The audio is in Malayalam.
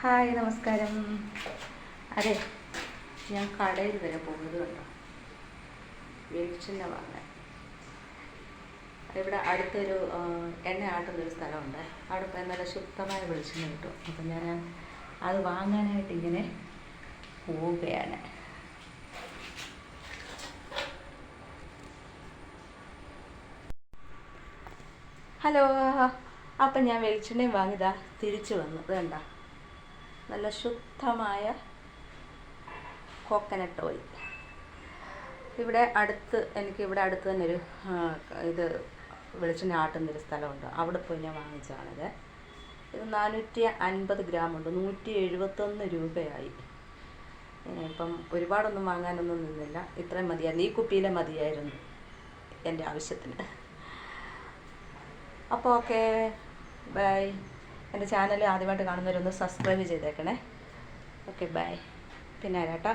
ഹായ് നമസ്കാരം. അതെ, ഞാൻ കടയിൽ വരെ പോകുന്നത് കണ്ടോ, വെളിച്ചെണ്ണ വാങ്ങാൻ. ഇവിടെ അടുത്തൊരു എണ്ണ ആട്ടുന്നൊരു സ്ഥലമുണ്ട്. അവിടെ പോയി നല്ല ശുദ്ധമായ വെളിച്ചെണ്ണ കിട്ടും. അപ്പം ഞാൻ അത് വാങ്ങാനായിട്ട് ഇങ്ങനെ പോവുകയാണ്. ഹലോ. അപ്പം ഞാൻ വെളിച്ചെണ്ണയും വാങ്ങിയതാ തിരിച്ചു വന്നു. ഇത് കണ്ടോ, നല്ല ശുദ്ധമായ കോക്കനട്ട് ഓയിൽ. എനിക്കിവിടെ അടുത്ത് തന്നെ ഒരു ഇത് വെളിച്ചെണ്ണ ആട്ടുന്നൊരു സ്ഥലമുണ്ട്. അവിടെ പോയി ഞാൻ വാങ്ങിച്ചതാണിത്. ഇത് 450 ഗ്രാമുണ്ട്. 171 രൂപയായി. ഇപ്പം ഒരുപാടൊന്നും വാങ്ങാനൊന്നും നിന്നില്ല. ഇത്രയും മതിയായിരുന്നു. ഈ കുപ്പിയിലെ മതിയായിരുന്നു എൻ്റെ ആവശ്യത്തിന്. അപ്പോൾ ഓക്കെ, ബൈ. എൻ്റെ ചാനൽ ആദ്യമായിട്ട് കാണുന്നവരൊന്ന് സബ്സ്ക്രൈബ് ചെയ്തേക്കണേ. Okay, bye. പിന്നെ ആരാട്ടാ.